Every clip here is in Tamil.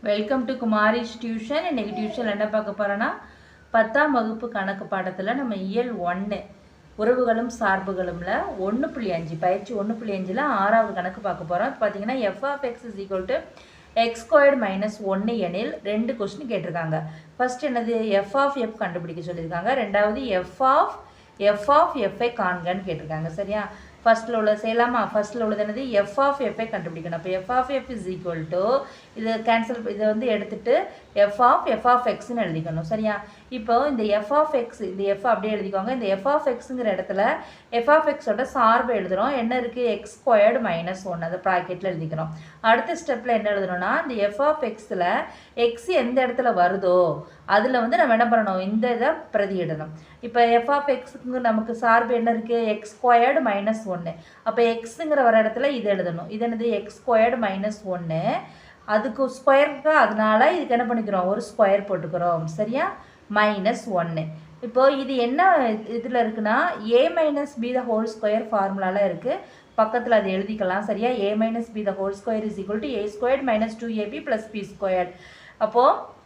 Welcome to Kumarish tuition. இன்றைக்கி டியூஷன் என்ன பார்க்க போகிறோன்னா 10ஆம் வகுப்பு கணக்கு பாடத்தில் நம்ம இயல் 1 உறவுகளும் சார்புகளும்ல 1.5 பயிற்சி 1.5ல் 6வது கணக்கு பார்க்க போகிறோம். பார்த்தீங்கன்னா f of x is equal to x squared minus 1 எனில் 2 கொஸ்டின் கேட்டிருக்காங்க. ஃபர்ஸ்ட் என்னது f of f கண்டுபிடிக்க சொல்லியிருக்காங்க. ரெண்டாவது f of f காண்கன்னு கேட்டிருக்காங்க. சரியா? ஃபர்ஸ்ட்டில் உள்ள செய்யலாமா? ஃபர்ஸ்ட்டில் உள்ளது என்னது f of f கண்டுபிடிக்கணும். அப்போ f of f is equal to இதை கேன்சல் இதை வந்து எடுத்துட்டு f of xன்னு எழுதிக்கணும். சரியா? இப்போ இந்த f of x இந்த f அப்படியே எழுதிக்கோங்க. இந்த f of xங்கிற இடத்துல f of xோட சார்பு எழுதுகிறோம். என்ன இருக்குது? x squared minus 1 அதை ப்ராக்கெட்டில் எழுதிக்கிறோம். அடுத்த ஸ்டெப்பில் என்ன எழுதணும்னா இந்த f of xல x எந்த இடத்துல வருதோ அதில் வந்து நம்ம என்ன பண்ணணும்? இந்த இதை பிரதியிடணும். இப்போ f of xக்கு நமக்கு சார்பு என்ன இருக்குது? x squared minus 1. அப்போ எக்ஸுங்கிற வர இடத்துல இது எழுதணும். இது என்னது? x squared minus 1. அதுக்கு ஸ்கொயருக்கு அதனால இதுக்கு என்ன பண்ணிக்கிறோம்? ஒரு ஸ்கொயர் போட்டுக்கிறோம். சரியா? -1. இப்போ இது என்ன இதில் இருக்குன்னா a minus b the whole square ஃபார்முலாவில் இருக்குது. பக்கத்தில் அது எழுதிக்கலாம். சரியா? a minus b the whole square is equal to a squared minus 2ab plus b squared. அப்போது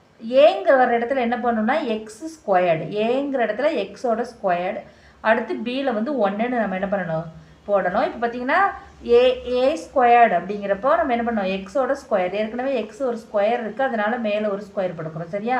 ஏங்கிற வர இடத்துல என்ன பண்ணணும்னா எக்ஸ் ஸ்கொயர்டு, ஏங்கிற இடத்துல எக்ஸோட ஸ்கொயர்டு, அடுத்து பியில் வந்து 1ன்னு நம்ம என்ன பண்ணணும்? போடணும். இப்போ பார்த்தீங்கன்னா ஏ ஸ்கொயர்டு அப்படிங்கிறப்போ நம்ம என்ன பண்ணோம்? எக்ஸோட ஸ்கொயர், ஏற்கனவே எக்ஸ் ஒரு ஸ்கொயர் இருக்குது, அதனால மேலே ஒரு ஸ்கொயர் போட்டுக்கிறோம். சரியா?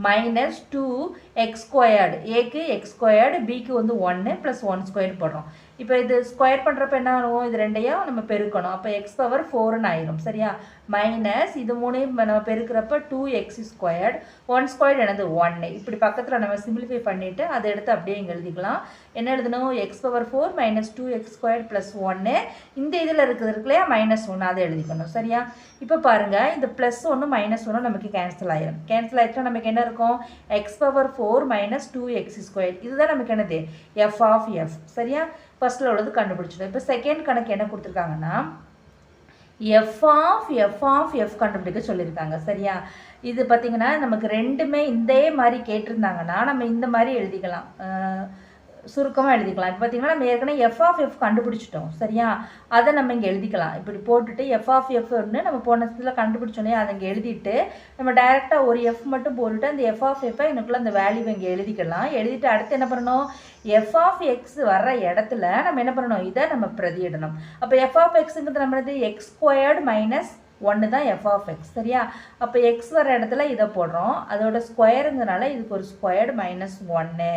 -2x ஸ்கொயர்டு, ஏக்கு எக்ஸ் ஸ்கொயர்டு, பிக்கு வந்து 1 + 1 ஸ்கொயர் போடுறோம். இப்போ இது ஸ்கொயர் பண்ணுறப்ப என்ன ஆகும்? இது ரெண்டையும் நம்ம பெருக்கணும். அப்போ x⁴ ஆயிரும். சரியா? மைனஸ் இது 3 நம்ம பெருக்கிறப்ப 2x ஸ்கொயர்டு, 1 ஸ்கொயர்டு என்னது? 1. இப்படி பக்கத்தில் நம்ம சிம்பிளிஃபை பண்ணிவிட்டு அதை எடுத்து அப்படியே இங்கே எழுதிக்கலாம். என்ன எழுதணும்? x⁴ - 2x squared + 1. இந்த இதில் இருக்குது இல்லையா -1, அதை எழுதிக்கணும். சரியா? இப்போ பாருங்கள், இந்த +1 -1 நமக்கு கேன்சல் ஆயிரும். கேன்சல் ஆகிடுச்சா நமக்கு என்ன இருக்கும்? x⁴ - 2x square. இதுதான் நமக்கு என்னது? f of f. சரியா? ஃபர்ஸ்ட்டில் உள்ளது கண்டுபிடிச்சிடும். இப்போ செகண்ட் கணக்கு என்ன கொடுத்துருக்காங்கன்னா f of f கண்டுபிடிக்க சொல்லியிருக்காங்க. சரியா? இது பார்த்திங்கன்னா நமக்கு ரெண்டுமே இதே மாதிரி கேட்டிருந்தாங்கன்னா நம்ம இந்த மாதிரி எழுதிக்கலாம், சுருக்கமாக எழுதிக்கலாம். இப்போ பார்த்திங்கன்னா நம்ம ஏற்கனவே f of f கண்டுபிடிச்சிட்டோம். சரியா? அதை நம்ம இங்கே எழுதிக்கலாம். இப்படி போட்டுட்டு f of fன்னு நம்ம போன இடத்துல கண்டுபிடிச்சோன்னே அதை இங்கே எழுதிட்டு நம்ம டைரெக்டாக ஒரு f மட்டும் போட்டுட்டு அந்த f of f எனக்குள்ள அந்த வேல்யூவை இங்கே எழுதிக்கலாம். எழுதிட்டு அடுத்து என்ன பண்ணணும்? f of x வர்ற இடத்துல நம்ம என்ன பண்ணணும்? இதை நம்ம பிரதியிடணும். அப்போ f of xங்கிறது நம்மளது x ஸ்கொயர்டு -1 தான் f of x. சரியா? அப்போ x வர இடத்துல இதை போடுறோம். அதோட ஸ்கொயருங்கிறனால இதுக்கு ஒரு ஸ்கொயர்டு -1.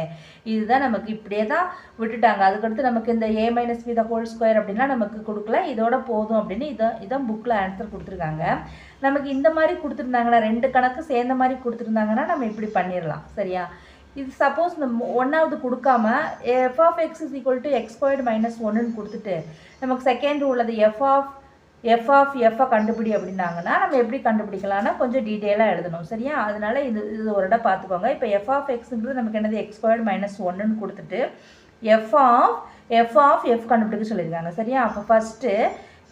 இதுதான் நமக்கு இப்படியே தான் விட்டுட்டாங்க. அதுக்கடுத்து நமக்கு இந்த a - b the whole square அப்படின்னா நமக்கு கொடுக்கல, இதோட போதும் அப்படின்னு இதான் புக்கில் ஆன்சர் கொடுத்துருக்காங்க. நமக்கு இந்த மாதிரி கொடுத்துருந்தாங்கன்னா 2 கணக்கு சேர்ந்த மாதிரி கொடுத்துருந்தாங்கன்னா நம்ம இப்படி பண்ணிடலாம். சரியா? இது சப்போஸ் இந்த 1வது கொடுக்காம f of x is equal to x squared minus 1ன்னு கொடுத்துட்டு நமக்கு செகண்ட் உள்ளது f of f கண்டுபிடி அப்படின்னாங்கன்னா நம்ம எப்படி கண்டுபிடிக்கலாம்னா கொஞ்சம் டீட்டெயிலாக எழுதணும். சரியா? அதனால இது ஒரு இடம் பார்த்துக்கோங்க. இப்போ f of xங்கிறது நமக்கு என்னது? x squared minus 1ன்னு கொடுத்துட்டு f of f கண்டுபிடிக்க சொல்லியிருக்காங்க. சரியா? அப்போ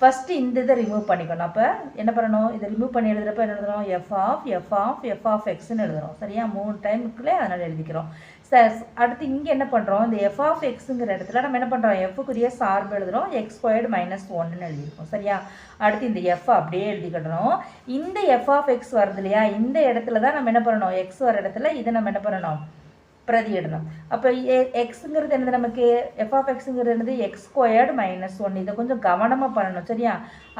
ஃபஸ்ட்டு இந்த இதை ரிமூவ் பண்ணிக்கணும். அப்போ என்ன பண்ணணும்? இதை ரிமூவ் பண்ணி எழுதுகிறப்ப என்ன எழுதுகிறோம்? f of xன்னு எழுதுகிறோம். சரியா? 3 டைமுக்குள்ளே அதனால் எழுதிக்கிறோம். அடுத்து இங்கே என்ன பண்ணுறோம்? இந்த f of xங்கிற இடத்துல நம்ம என்ன பண்ணுறோம்? f-க்குரிய சார்பு எழுதுகிறோம். x squared - 1ன்னு எழுதியிருக்கோம். சரியா? அடுத்து இந்த f அப்படியே எழுதிக்கிடணும். இந்த f of x வருது இல்லையா? இந்த இடத்துல தான் நம்ம என்ன பண்ணணும்? x வர இடத்துல இதை நம்ம என்ன பண்ணணும்? பிரதியிடணும். அப்போ எக்ஸுங்கிறது என்னது? நமக்கு f of xங்கிறது என்னது? x squared - 1. இதை கொஞ்சம் கவனமாக பண்ணணும். சரியா?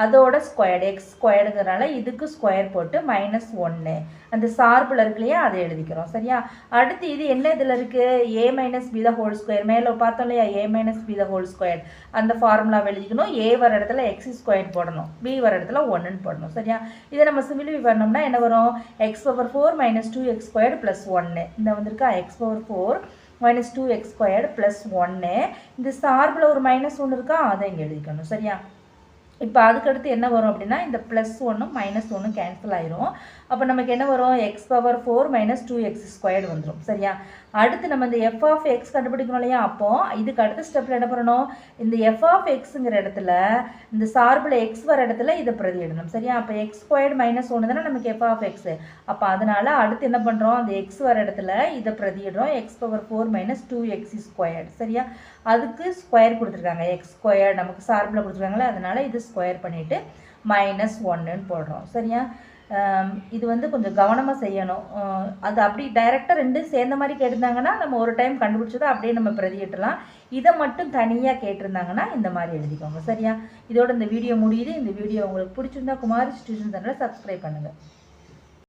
அதோட ஸ்கொயர்டு x ஸ்கொயர்டுங்கிறனால இதுக்கு ஸ்கொயர் போட்டு -1 அந்த சார்பில் இருக்கு இல்லையா? அதை எழுதிக்கிறோம். சரியா? அடுத்து இது என்ன இதில் இருக்குது? a - b the whole square. மேலே பார்த்தோம் இல்லையா? a - b the whole square அந்த ஃபார்முலாவை எழுதிக்கணும். a வர இடத்துல x ஸ்கொயர் போடணும், b வர இடத்துல 1ன்னு போடணும். சரியா? இதை நம்ம சிம்பிளிஃபை பண்ணோம்னா என்ன வரும்? x⁴ - 2x squared + 1. இந்த வந்திருக்கா x⁴ - 2x squared + 1. இந்த சார்பில் ஒரு -1 இருக்கா? அதை இங்கே எழுதிக்கணும். சரியா? இப்போ அதுக்கடுத்து என்ன வரும் அப்படின்னா இந்த +1ம் -1ம் கேன்சல் ஆயிரும். அப்போ நமக்கு என்ன வரும்? x⁴ - 2x ஸ்கொயர்டு வந்துடும். சரியா? அடுத்து நம்ம இந்த f of x கண்டுபிடிக்கணும் இல்லையா? அப்போ இதுக்கு அடுத்த ஸ்டெப்பில் என்ன பண்ணணும்? இந்த f of xங்கிற இடத்துல இந்த சார்பில் x வர இடத்துல இதை பிரதியிடணும். சரியா? அப்போ x squared -1 தானே நமக்கு f of x. அப்போ அதனால் அடுத்து என்ன பண்ணுறோம்? அந்த x வர இடத்துல இதை பிரதியிடுறோம். x⁴ - 2x squared. சரியா? அதுக்கு ஸ்கொயர் கொடுத்துருக்காங்க. x ஸ்கொயர்டு நமக்கு சார்பில் கொடுத்துருக்காங்களே, அதனால் இது ஸ்கொயர் பண்ணிவிட்டு -1ன்னு போடுறோம். சரியா? இது வந்து கொஞ்சம் கவனமாக செய்யணும். அது அப்படி டைரெக்டாக ரெண்டும் சேர்ந்த மாதிரி கேட்டிருந்தாங்கன்னா நம்ம ஒரு டைம் கண்டுபிடிச்சதை அப்படியே நம்ம பிரதியிட்டலாம். இதை மட்டும் தனியாக கேட்டிருந்தாங்கன்னா இந்த மாதிரி எழுதிக்கோங்க. சரியா? இதோட இந்த வீடியோ முடியுது. இந்த வீடியோ உங்களுக்கு பிடிச்சிருந்தா குமாரிஸ் டியூஷன் சேனலை சப்ஸ்கிரைப் பண்ணுங்கள்.